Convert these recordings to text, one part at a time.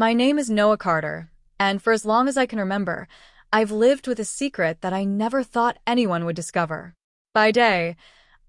My name is Noah Carter, and for as long as I can remember, I've lived with a secret that I never thought anyone would discover. By day,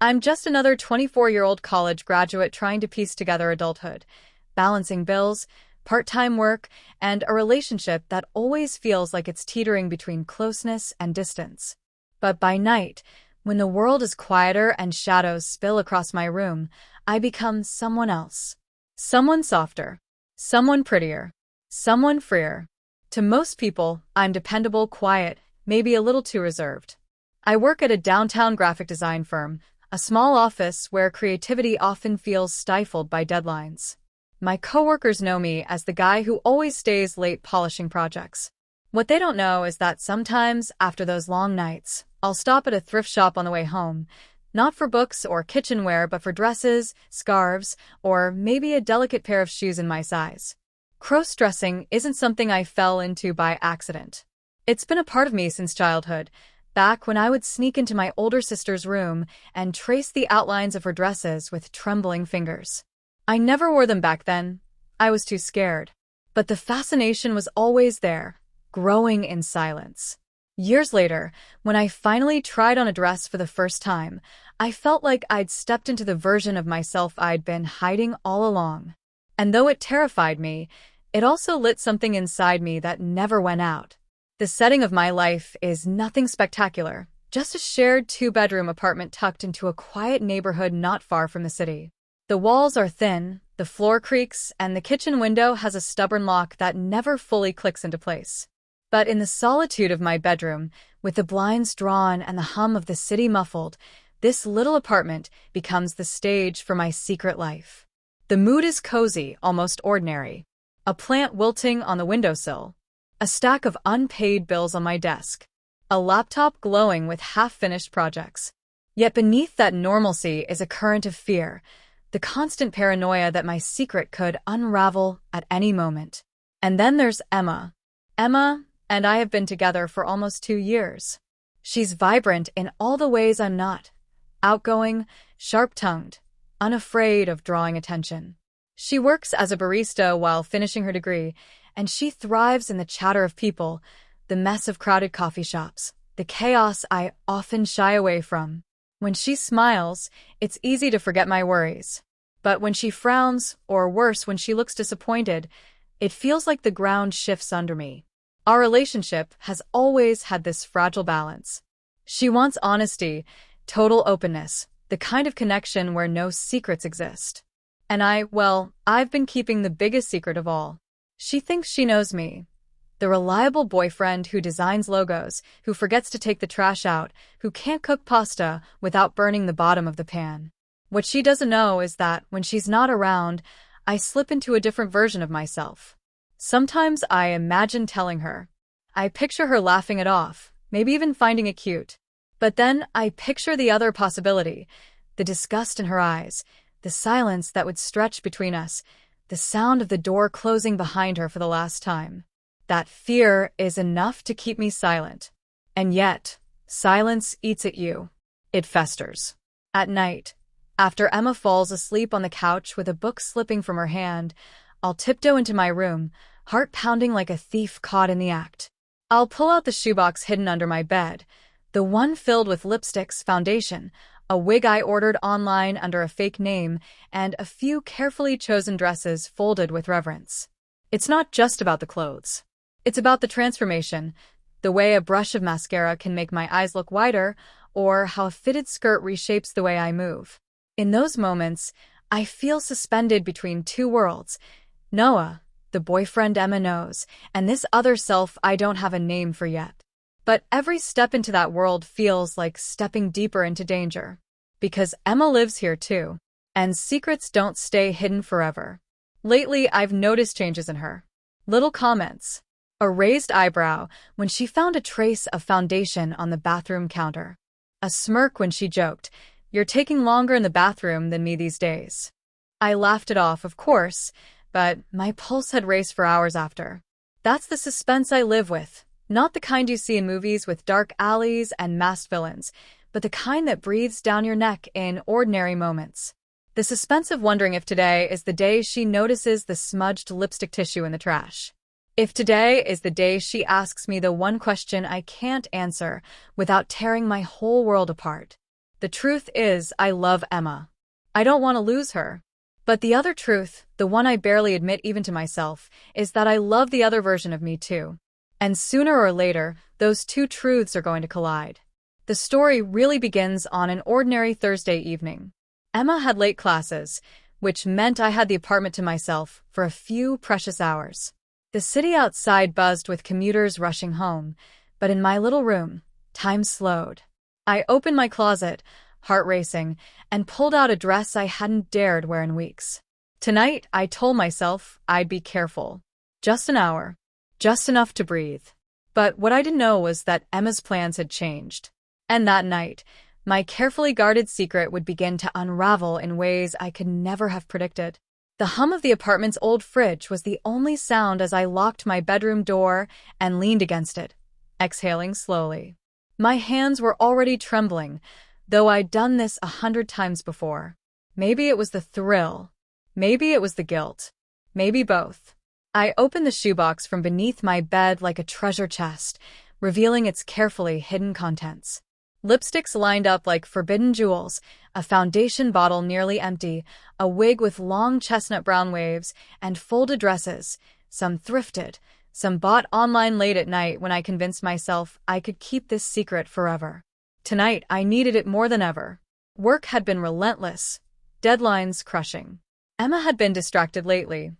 I'm just another 24-year-old college graduate trying to piece together adulthood, balancing bills, part-time work, and a relationship that always feels like it's teetering between closeness and distance. But by night, when the world is quieter and shadows spill across my room, I become someone else. Someone softer. Someone prettier. Someone freer. To most people, I'm dependable, quiet, maybe a little too reserved. I work at a downtown graphic design firm, a small office where creativity often feels stifled by deadlines. My coworkers know me as the guy who always stays late polishing projects. What they don't know is that sometimes, after those long nights, I'll stop at a thrift shop on the way home, not for books or kitchenware, but for dresses, scarves, or maybe a delicate pair of shoes in my size. Crossdressing isn't something I fell into by accident. It's been a part of me since childhood, back when I would sneak into my older sister's room and trace the outlines of her dresses with trembling fingers. I never wore them back then. I was too scared. But the fascination was always there, growing in silence. Years later, when I finally tried on a dress for the first time, I felt like I'd stepped into the version of myself I'd been hiding all along. And though it terrified me, it also lit something inside me that never went out. The setting of my life is nothing spectacular, just a shared two-bedroom apartment tucked into a quiet neighborhood not far from the city. The walls are thin, the floor creaks, and the kitchen window has a stubborn lock that never fully clicks into place. But in the solitude of my bedroom, with the blinds drawn and the hum of the city muffled, this little apartment becomes the stage for my secret life. The mood is cozy, almost ordinary. A plant wilting on the windowsill. A stack of unpaid bills on my desk. A laptop glowing with half-finished projects. Yet beneath that normalcy is a current of fear, the constant paranoia that my secret could unravel at any moment. And then there's Emma. Emma and I have been together for almost 2 years. She's vibrant in all the ways I'm not. Outgoing, sharp-tongued, unafraid of drawing attention. She works as a barista while finishing her degree, and she thrives in the chatter of people, the mess of crowded coffee shops, the chaos I often shy away from. When she smiles, it's easy to forget my worries. But when she frowns, or worse, when she looks disappointed, it feels like the ground shifts under me. Our relationship has always had this fragile balance. She wants honesty, total openness, the kind of connection where no secrets exist. And I've been keeping the biggest secret of all. She thinks she knows me. The reliable boyfriend who designs logos, who forgets to take the trash out, who can't cook pasta without burning the bottom of the pan. What she doesn't know is that when she's not around, I slip into a different version of myself. Sometimes I imagine telling her. I picture her laughing it off, maybe even finding it cute. But then I picture the other possibility, the disgust in her eyes, the silence that would stretch between us, the sound of the door closing behind her for the last time. That fear is enough to keep me silent. And yet, silence eats at you. It festers. At night, after Emma falls asleep on the couch with a book slipping from her hand, I'll tiptoe into my room, heart pounding like a thief caught in the act. I'll pull out the shoebox hidden under my bed, the one filled with lipsticks, foundation, a wig I ordered online under a fake name, and a few carefully chosen dresses folded with reverence. It's not just about the clothes. It's about the transformation, the way a brush of mascara can make my eyes look wider, or how a fitted skirt reshapes the way I move. In those moments, I feel suspended between two worlds. Noah, the boyfriend Emma knows, and this other self I don't have a name for yet. But every step into that world feels like stepping deeper into danger. Because Emma lives here too, and secrets don't stay hidden forever. Lately, I've noticed changes in her. Little comments. A raised eyebrow when she found a trace of foundation on the bathroom counter. A smirk when she joked, "You're taking longer in the bathroom than me these days." I laughed it off, of course, but my pulse had raced for hours after. That's the suspense I live with. Not the kind you see in movies with dark alleys and masked villains, but the kind that breathes down your neck in ordinary moments. The suspense of wondering if today is the day she notices the smudged lipstick tissue in the trash. If today is the day she asks me the one question I can't answer without tearing my whole world apart. The truth is, I love Emma. I don't want to lose her. But the other truth, the one I barely admit even to myself, is that I love the other version of me too. And sooner or later, those two truths are going to collide. The story really begins on an ordinary Thursday evening. Emma had late classes, which meant I had the apartment to myself for a few precious hours. The city outside buzzed with commuters rushing home, but in my little room, time slowed. I opened my closet, heart racing, and pulled out a dress I hadn't dared wear in weeks. Tonight, I told myself I'd be careful. Just an hour. Just enough to breathe. But what I didn't know was that Emma's plans had changed. And that night, my carefully guarded secret would begin to unravel in ways I could never have predicted. The hum of the apartment's old fridge was the only sound as I locked my bedroom door and leaned against it, exhaling slowly. My hands were already trembling, though I'd done this 100 times before. Maybe it was the thrill. Maybe it was the guilt. Maybe both. I opened the shoebox from beneath my bed like a treasure chest, revealing its carefully hidden contents. Lipsticks lined up like forbidden jewels, a foundation bottle nearly empty, a wig with long chestnut brown waves, and folded dresses, some thrifted, some bought online late at night when I convinced myself I could keep this secret forever. Tonight, I needed it more than ever. Work had been relentless, deadlines crushing. Emma had been distracted lately,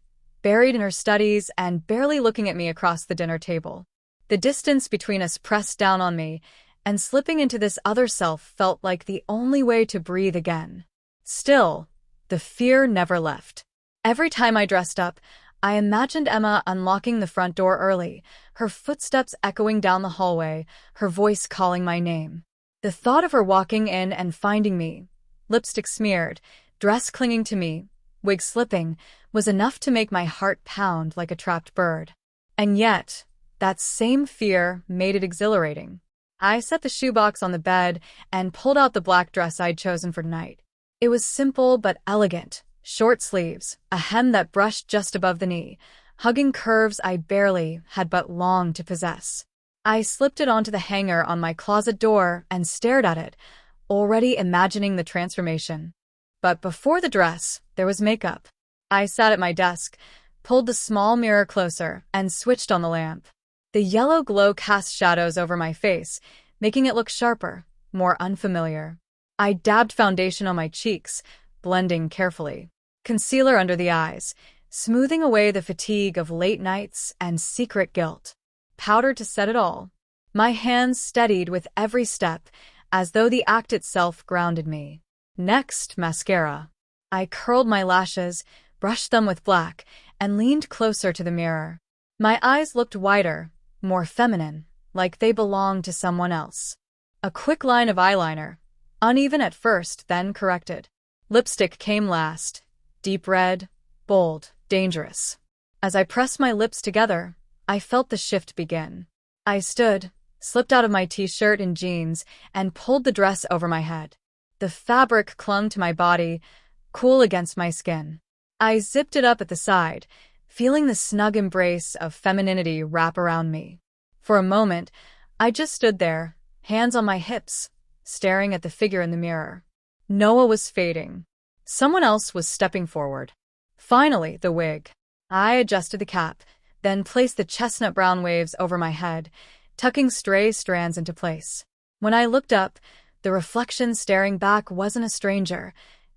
buried in her studies and barely looking at me across the dinner table. The distance between us pressed down on me, and slipping into this other self felt like the only way to breathe again. Still, the fear never left. Every time I dressed up, I imagined Emma unlocking the front door early, her footsteps echoing down the hallway, her voice calling my name. The thought of her walking in and finding me, lipstick smeared, dress clinging to me, wig slipping, was enough to make my heart pound like a trapped bird. And yet, that same fear made it exhilarating. I set the shoebox on the bed and pulled out the black dress I'd chosen for tonight. It was simple but elegant, short sleeves, a hem that brushed just above the knee, hugging curves I barely had but longed to possess. I slipped it onto the hanger on my closet door and stared at it, already imagining the transformation. But before the dress, there was makeup. I sat at my desk, pulled the small mirror closer, and switched on the lamp. The yellow glow cast shadows over my face, making it look sharper, more unfamiliar. I dabbed foundation on my cheeks, blending carefully. Concealer under the eyes, smoothing away the fatigue of late nights and secret guilt. Powder to set it all. My hands steadied with every step, as though the act itself grounded me. Next, mascara. I curled my lashes, brushed them with black, and leaned closer to the mirror. My eyes looked wider, more feminine, like they belonged to someone else. A quick line of eyeliner, uneven at first, then corrected. Lipstick came last, deep red, bold, dangerous. As I pressed my lips together, I felt the shift begin. I stood, slipped out of my t-shirt and jeans, and pulled the dress over my head. The fabric clung to my body, cool against my skin. I zipped it up at the side, feeling the snug embrace of femininity wrap around me. For a moment, I just stood there, hands on my hips, staring at the figure in the mirror. Noah was fading. Someone else was stepping forward. Finally, the wig. I adjusted the cap, then placed the chestnut brown waves over my head, tucking stray strands into place. When I looked up, the reflection staring back wasn't a stranger.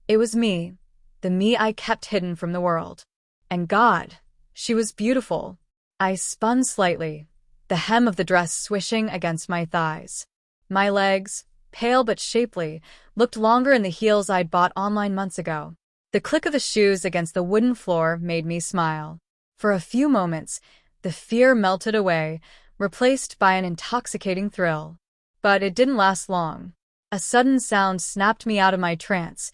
It was me, the me I kept hidden from the world. And God, she was beautiful. I spun slightly, the hem of the dress swishing against my thighs. My legs, pale but shapely, looked longer in the heels I'd bought online months ago. The click of the shoes against the wooden floor made me smile. For a few moments, the fear melted away, replaced by an intoxicating thrill. But it didn't last long. A sudden sound snapped me out of my trance,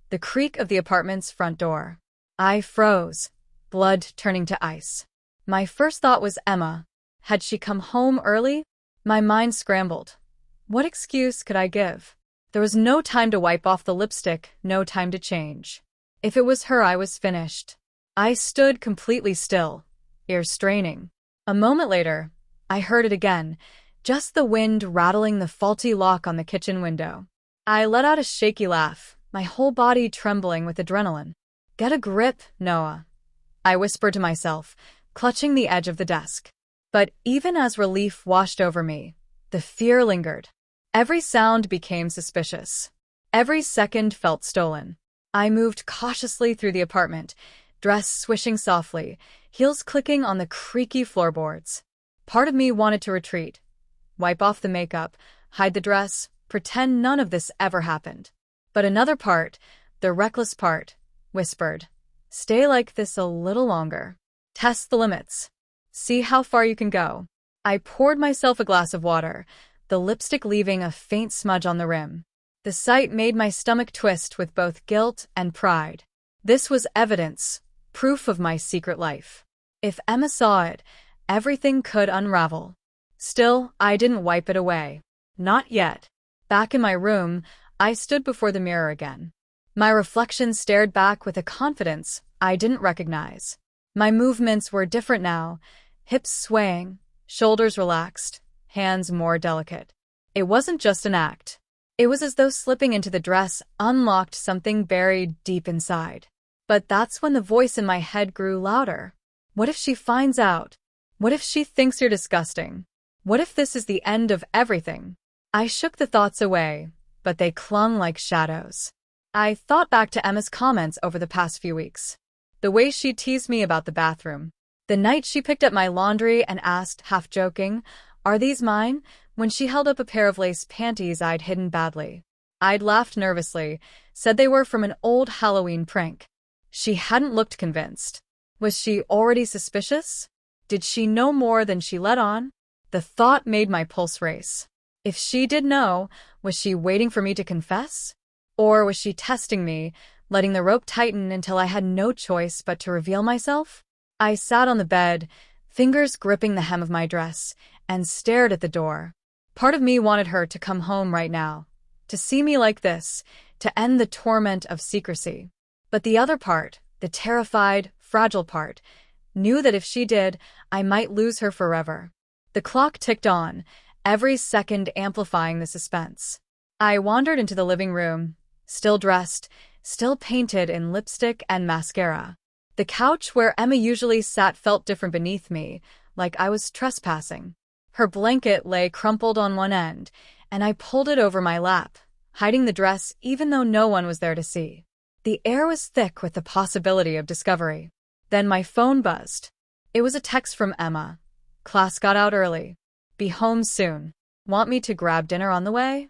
the creak of the apartment's front door. I froze, blood turning to ice. My first thought was Emma. Had she come home early? My mind scrambled. What excuse could I give? There was no time to wipe off the lipstick, no time to change. If it was her, I was finished. I stood completely still, ears straining. A moment later, I heard it again, just the wind rattling the faulty lock on the kitchen window. I let out a shaky laugh, my whole body trembling with adrenaline. "Get a grip, Noah," I whispered to myself, clutching the edge of the desk. But even as relief washed over me, the fear lingered. Every sound became suspicious. Every second felt stolen. I moved cautiously through the apartment, dress swishing softly, heels clicking on the creaky floorboards. Part of me wanted to retreat, wipe off the makeup, hide the dress, pretend none of this ever happened. But another part, the reckless part, whispered, "Stay like this a little longer. Test the limits. See how far you can go." I poured myself a glass of water, the lipstick leaving a faint smudge on the rim. The sight made my stomach twist with both guilt and pride. This was evidence, proof of my secret life. If Emma saw it, everything could unravel. Still, I didn't wipe it away. Not yet. Back in my room, I stood before the mirror again. My reflection stared back with a confidence I didn't recognize. My movements were different now, hips swaying, shoulders relaxed, hands more delicate. It wasn't just an act. It was as though slipping into the dress unlocked something buried deep inside. But that's when the voice in my head grew louder. What if she finds out? What if she thinks you're disgusting? What if this is the end of everything? I shook the thoughts away, but they clung like shadows. I thought back to Emma's comments over the past few weeks. The way she teased me about the bathroom. The night she picked up my laundry and asked, half joking, "Are these mine?" when she held up a pair of lace panties I'd hidden badly. I'd laughed nervously, said they were from an old Halloween prank. She hadn't looked convinced. Was she already suspicious? Did she know more than she let on? The thought made my pulse race. If she did know, was she waiting for me to confess? Or was she testing me, letting the rope tighten until I had no choice but to reveal myself? I sat on the bed, fingers gripping the hem of my dress, and stared at the door. Part of me wanted her to come home right now, to see me like this, to end the torment of secrecy. But the other part, the terrified, fragile part, knew that if she did, I might lose her forever. The clock ticked on, every second amplifying the suspense. I wandered into the living room, still dressed, still painted in lipstick and mascara. The couch where Emma usually sat felt different beneath me, like I was trespassing. Her blanket lay crumpled on one end, and I pulled it over my lap, hiding the dress even though no one was there to see. The air was thick with the possibility of discovery. Then my phone buzzed. It was a text from Emma. "Class got out early. Be home soon. Want me to grab dinner on the way?"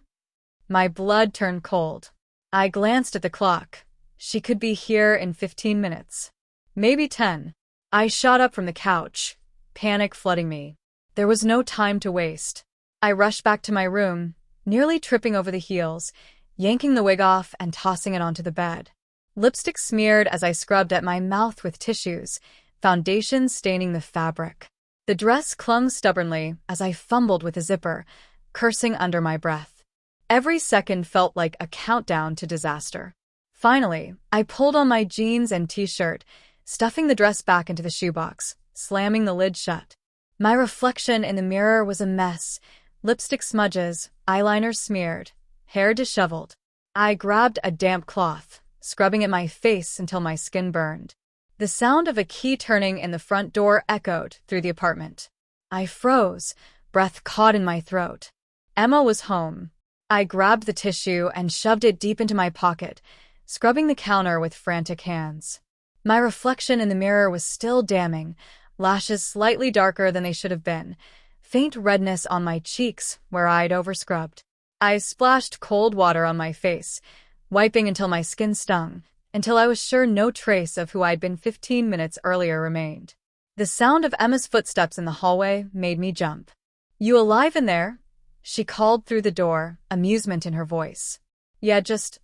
My blood turned cold. I glanced at the clock. She could be here in 15 minutes. Maybe 10. I shot up from the couch, panic flooding me. There was no time to waste. I rushed back to my room, nearly tripping over the heels, yanking the wig off and tossing it onto the bed. Lipstick smeared as I scrubbed at my mouth with tissues, foundation staining the fabric. The dress clung stubbornly as I fumbled with the zipper, cursing under my breath. Every second felt like a countdown to disaster. Finally, I pulled on my jeans and t-shirt, stuffing the dress back into the shoebox, slamming the lid shut. My reflection in the mirror was a mess, lipstick smudges, eyeliner smeared, hair disheveled. I grabbed a damp cloth, scrubbing at my face until my skin burned. The sound of a key turning in the front door echoed through the apartment. I froze, breath caught in my throat. Emma was home. I grabbed the tissue and shoved it deep into my pocket, scrubbing the counter with frantic hands. My reflection in the mirror was still damning, lashes slightly darker than they should have been, faint redness on my cheeks where I'd overscrubbed. I splashed cold water on my face, wiping until my skin stung, until I was sure no trace of who I'd been 15 minutes earlier remained. The sound of Emma's footsteps in the hallway made me jump. "You alive in there?" She called through the door, amusement in her voice. "Yeah, just,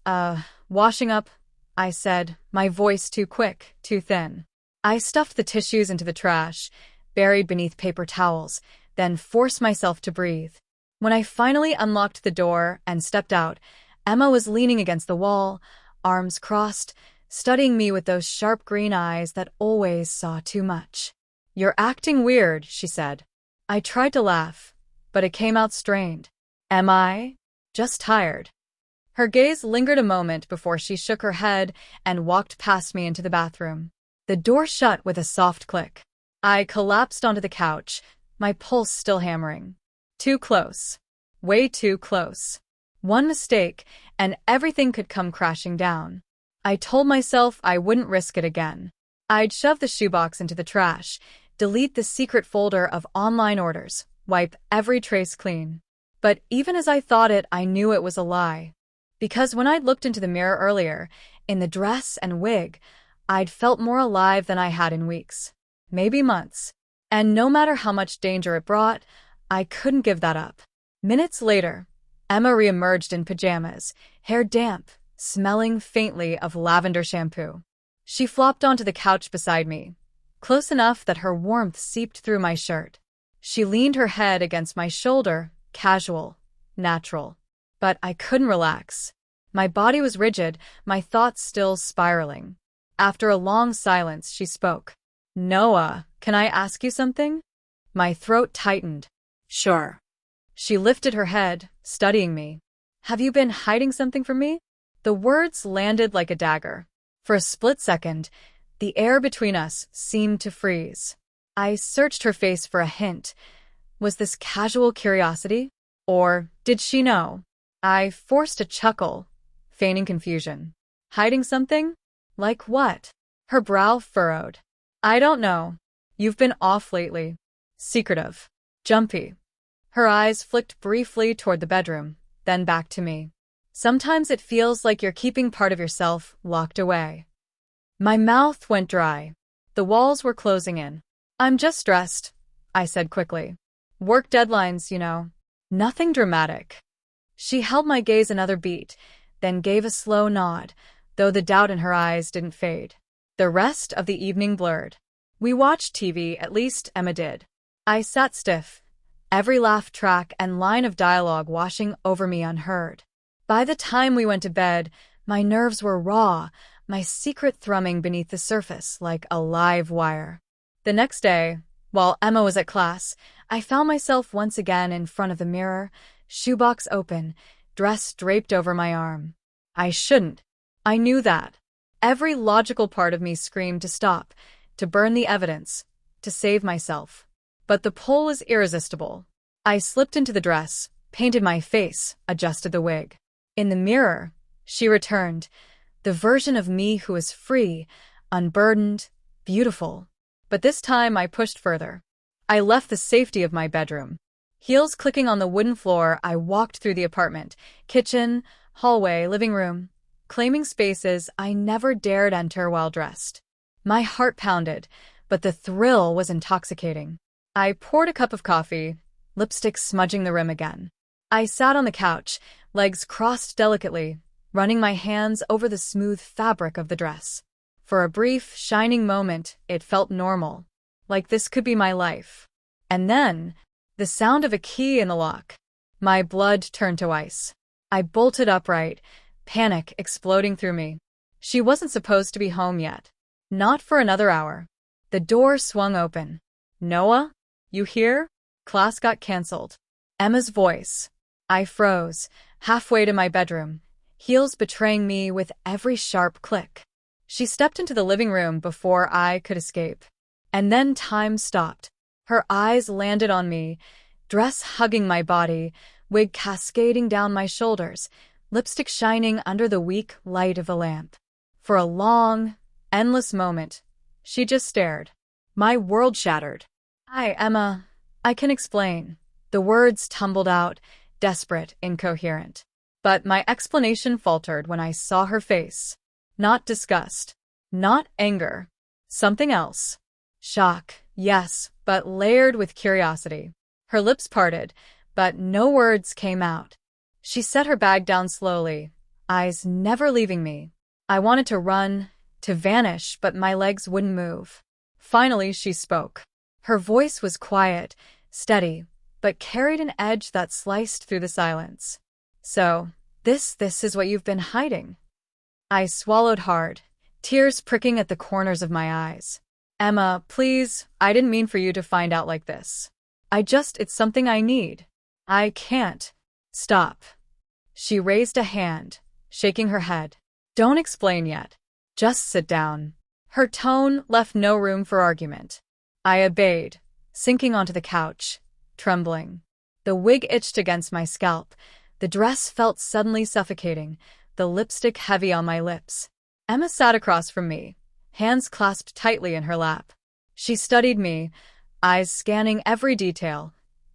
washing up," I said, my voice too quick, too thin. I stuffed the tissues into the trash, buried beneath paper towels, then forced myself to breathe. When I finally unlocked the door and stepped out, Emma was leaning against the wall, arms crossed, studying me with those sharp green eyes that always saw too much. "You're acting weird," she said. I tried to laugh, but it came out strained. "Am I? Just tired." Her gaze lingered a moment before she shook her head and walked past me into the bathroom. The door shut with a soft click. I collapsed onto the couch, my pulse still hammering. Too close. Way too close. One mistake, and everything could come crashing down. I told myself I wouldn't risk it again. I'd shove the shoebox into the trash, delete the secret folder of online orders, wipe every trace clean. But even as I thought it, I knew it was a lie. Because when I'd looked into the mirror earlier, in the dress and wig, I'd felt more alive than I had in weeks, maybe months. And no matter how much danger it brought, I couldn't give that up. Minutes later, Emma reemerged in pajamas, hair damp, smelling faintly of lavender shampoo. She flopped onto the couch beside me, close enough that her warmth seeped through my shirt. She leaned her head against my shoulder, casual, natural. But I couldn't relax. My body was rigid, my thoughts still spiraling. After a long silence, she spoke. "Noah, can I ask you something?" My throat tightened. "Sure." She lifted her head, studying me. "Have you been hiding something from me?" The words landed like a dagger. For a split second, the air between us seemed to freeze. I searched her face for a hint. Was this casual curiosity? Or did she know? I forced a chuckle, feigning confusion. "Hiding something? Like what?" Her brow furrowed. "I don't know. You've been off lately. Secretive. Jumpy." Her eyes flicked briefly toward the bedroom, then back to me. "Sometimes it feels like you're keeping part of yourself locked away." My mouth went dry. The walls were closing in. "I'm just stressed," I said quickly. "Work deadlines, you know. Nothing dramatic." She held my gaze another beat, then gave a slow nod, though the doubt in her eyes didn't fade. The rest of the evening blurred. We watched TV, at least Emma did. I sat stiff, every laugh track and line of dialogue washing over me unheard. By the time we went to bed, my nerves were raw, my secret thrumming beneath the surface like a live wire. The next day, while Emma was at class, I found myself once again in front of the mirror, shoebox open, dress draped over my arm. I shouldn't. I knew that. Every logical part of me screamed to stop, to burn the evidence, to save myself. But the pull was irresistible. I slipped into the dress, painted my face, adjusted the wig. In the mirror, she returned, the version of me who was free, unburdened, beautiful. But this time I pushed further. I left the safety of my bedroom. Heels clicking on the wooden floor, I walked through the apartment, kitchen, hallway, living room, claiming spaces I never dared enter while dressed. My heart pounded, but the thrill was intoxicating. I poured a cup of coffee, lipstick smudging the rim again. I sat on the couch, legs crossed delicately, running my hands over the smooth fabric of the dress. For a brief, shining moment, it felt normal, like this could be my life. And then, the sound of a key in the lock. My blood turned to ice. I bolted upright, panic exploding through me. She wasn't supposed to be home yet. Not for another hour. The door swung open. "Noah? You here? Class got canceled." Emma's voice. I froze, halfway to my bedroom, heels betraying me with every sharp click. She stepped into the living room before I could escape. And then time stopped. Her eyes landed on me, dress hugging my body, wig cascading down my shoulders, lipstick shining under the weak light of a lamp. For a long, endless moment, she just stared. My world shattered. "Hi, Emma. I can explain." The words tumbled out, desperate, incoherent. But my explanation faltered when I saw her face. Not disgust. Not anger. Something else. Shock, yes, but layered with curiosity. Her lips parted, but no words came out. She set her bag down slowly, eyes never leaving me. I wanted to run, to vanish, but my legs wouldn't move. Finally, she spoke. Her voice was quiet, steady, but carried an edge that sliced through the silence. "So, this is what you've been hiding?" I swallowed hard, tears pricking at the corners of my eyes. Emma, please, I didn't mean for you to find out like this. It's something I need. I can't. Stop. She raised a hand, shaking her head. Don't explain yet. Just sit down. Her tone left no room for argument. I obeyed, sinking onto the couch, trembling. The wig itched against my scalp. The dress felt suddenly suffocating, the lipstick heavy on my lips. Emma sat across from me, hands clasped tightly in her lap. She studied me, eyes scanning every detail.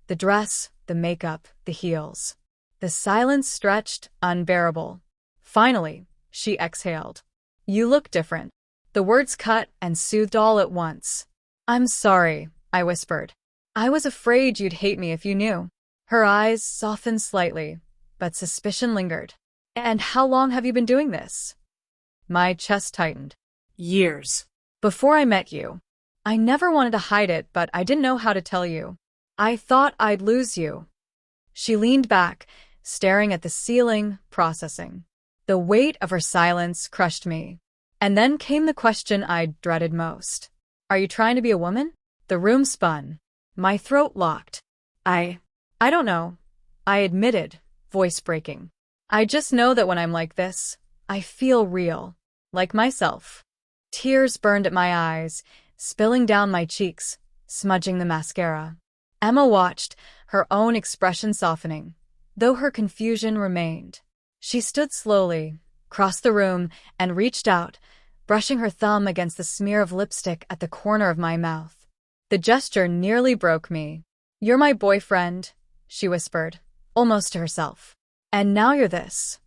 The dress, the makeup, the heels. The silence stretched, unbearable. Finally, she exhaled. You look different. The words cut and soothed all at once. I'm sorry, I whispered. I was afraid you'd hate me if you knew. Her eyes softened slightly, but suspicion lingered. And how long have you been doing this? My chest tightened. Years. Before I met you. I never wanted to hide it, but I didn't know how to tell you. I thought I'd lose you. She leaned back, staring at the ceiling, processing. The weight of her silence crushed me. And then came the question I'd dreaded most. Are you trying to be a woman? The room spun. My throat locked. I don't know. I admitted, voice breaking. I just know that when I'm like this, I feel real. Like myself. Tears burned at my eyes, spilling down my cheeks, smudging the mascara. Emma watched, her own expression softening, though her confusion remained. She stood slowly, crossed the room, and reached out, brushing her thumb against the smear of lipstick at the corner of my mouth. The gesture nearly broke me. You're my boyfriend, she whispered, almost to herself. And now you're this.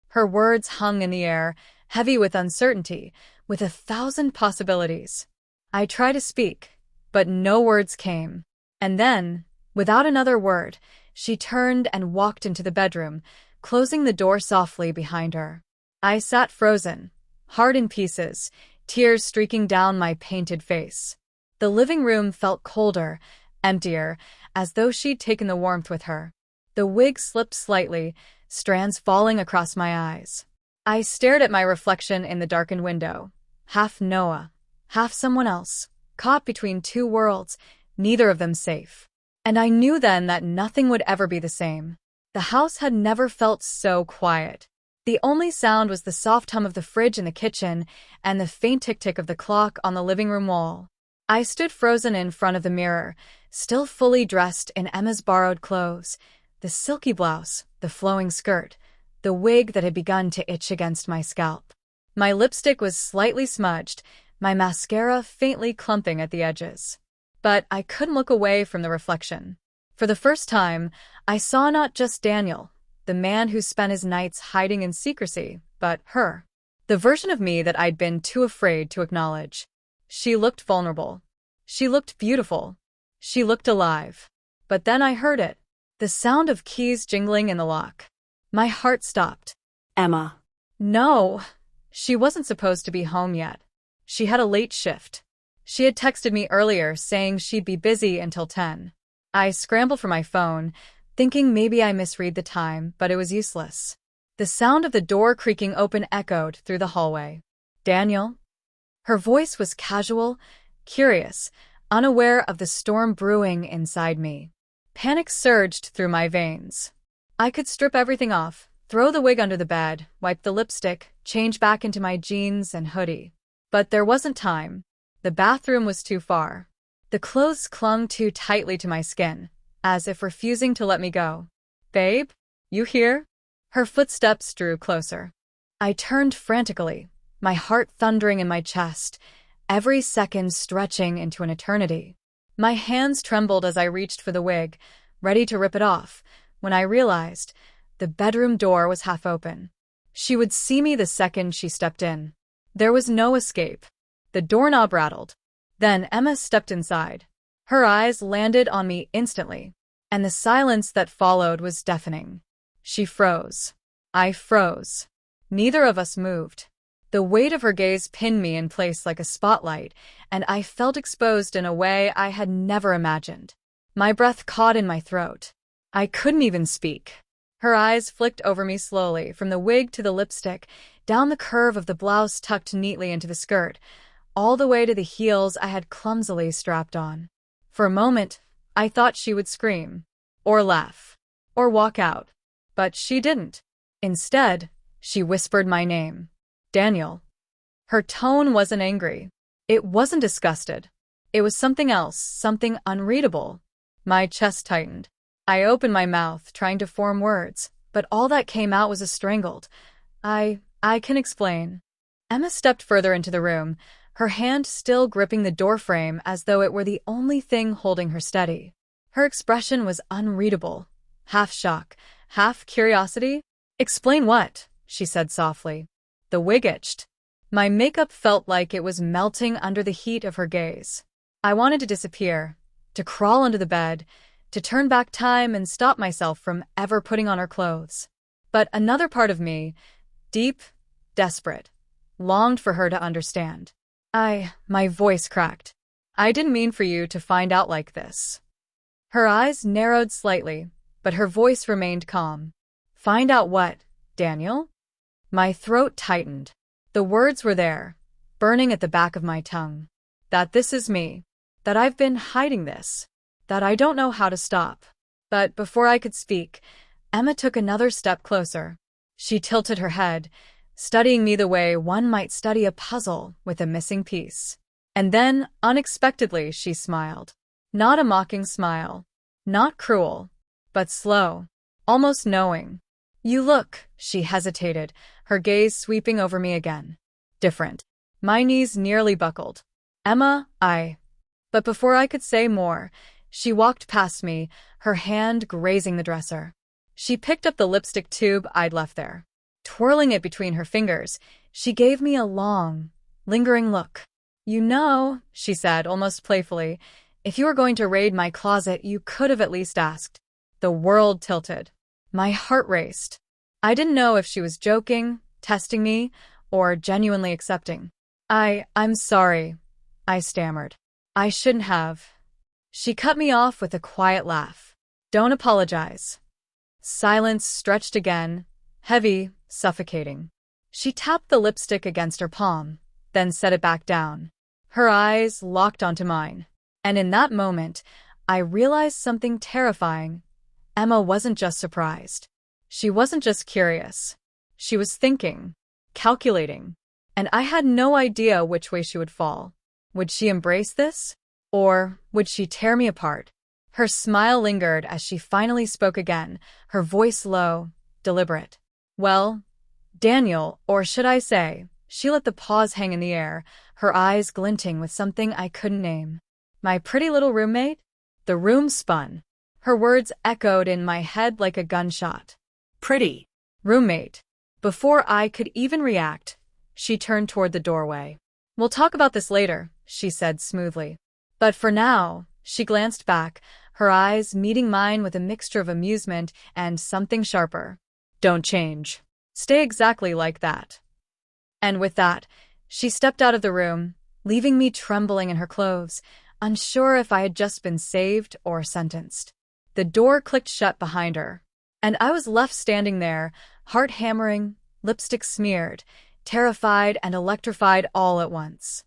Her words hung in the air, heavy with uncertainty, with 1,000 possibilities. I tried to speak, but no words came. And then, without another word, she turned and walked into the bedroom, closing the door softly behind her. I sat frozen, heart in pieces, tears streaking down my painted face. The living room felt colder, emptier, as though she'd taken the warmth with her. The wig slipped slightly, strands falling across my eyes. I stared at my reflection in the darkened window, half Noah, half someone else, caught between two worlds, neither of them safe. And I knew then that nothing would ever be the same. The house had never felt so quiet. The only sound was the soft hum of the fridge in the kitchen and the faint tick-tick of the clock on the living room wall. I stood frozen in front of the mirror, still fully dressed in Emma's borrowed clothes, the silky blouse, the flowing skirt, the wig that had begun to itch against my scalp. My lipstick was slightly smudged, my mascara faintly clumping at the edges. But I couldn't look away from the reflection. For the first time, I saw not just Daniel, the man who spent his nights hiding in secrecy, but her. The version of me that I'd been too afraid to acknowledge. She looked vulnerable. She looked beautiful. She looked alive. But then I heard it. The sound of keys jingling in the lock. My heart stopped. Emma. No. She wasn't supposed to be home yet. She had a late shift. She had texted me earlier saying she'd be busy until 10. I scrambled for my phone, thinking maybe I misread the time, but it was useless. The sound of the door creaking open echoed through the hallway. Daniel? Her voice was casual, curious, unaware of the storm brewing inside me. Panic surged through my veins. I could strip everything off, throw the wig under the bed, wipe the lipstick, change back into my jeans and hoodie. But there wasn't time. The bathroom was too far. The clothes clung too tightly to my skin, as if refusing to let me go. Babe? You here? Her footsteps drew closer. I turned frantically, my heart thundering in my chest, every second stretching into an eternity. My hands trembled as I reached for the wig, ready to rip it off, when I realized the bedroom door was half open. She would see me the second she stepped in. There was no escape. The doorknob rattled. Then Emma stepped inside. Her eyes landed on me instantly, and the silence that followed was deafening. She froze. I froze. Neither of us moved. The weight of her gaze pinned me in place like a spotlight, and I felt exposed in a way I had never imagined. My breath caught in my throat. I couldn't even speak. Her eyes flicked over me slowly, from the wig to the lipstick, down the curve of the blouse tucked neatly into the skirt, all the way to the heels I had clumsily strapped on. For a moment, I thought she would scream, or laugh, or walk out. But she didn't. Instead, she whispered my name. Daniel. Her tone wasn't angry. It wasn't disgusted. It was something else, something unreadable. My chest tightened. I opened my mouth, trying to form words, but all that came out was a strangled, I can explain. Emma stepped further into the room, her hand still gripping the doorframe as though it were the only thing holding her steady. Her expression was unreadable. Half shock, half curiosity. Explain what? She said softly. The wig itched. My makeup felt like it was melting under the heat of her gaze. I wanted to disappear, to crawl under the bed, to turn back time and stop myself from ever putting on her clothes. But another part of me, deep, desperate, longed for her to understand. My voice cracked. I didn't mean for you to find out like this. Her eyes narrowed slightly, but her voice remained calm. Find out what, Daniel? My throat tightened. The words were there, burning at the back of my tongue. That this is me. That I've been hiding this. That I don't know how to stop. But before I could speak, Emma took another step closer. She tilted her head, studying me the way one might study a puzzle with a missing piece. And then, unexpectedly, she smiled. Not a mocking smile. Not cruel. But slow. Almost knowing. You look, she hesitated, her gaze sweeping over me again. Different. My knees nearly buckled. Emma, But before I could say more, she walked past me, her hand grazing the dresser. She picked up the lipstick tube I'd left there. Twirling it between her fingers, she gave me a long, lingering look. You know, she said almost playfully, if you were going to raid my closet, you could have at least asked. The world tilted. My heart raced. I didn't know if she was joking, testing me, or genuinely accepting. I'm sorry, I stammered. I shouldn't have. She cut me off with a quiet laugh. Don't apologize. Silence stretched again, heavy, suffocating. She tapped the lipstick against her palm, then set it back down. Her eyes locked onto mine. And in that moment, I realized something terrifying. Emma wasn't just surprised. She wasn't just curious. She was thinking, calculating. And I had no idea which way she would fall. Would she embrace this? Or would she tear me apart? Her smile lingered as she finally spoke again, her voice low, deliberate. Well, Daniel, or should I say, she let the pause hang in the air, her eyes glinting with something I couldn't name. My pretty little roommate? The room spun. Her words echoed in my head like a gunshot. Pretty. Roommate. Before I could even react, she turned toward the doorway. We'll talk about this later, she said smoothly. But for now, she glanced back, her eyes meeting mine with a mixture of amusement and something sharper. Don't change. Stay exactly like that. And with that, she stepped out of the room, leaving me trembling in her clothes, unsure if I had just been saved or sentenced. The door clicked shut behind her, and I was left standing there, heart hammering, lipstick smeared, terrified and electrified all at once.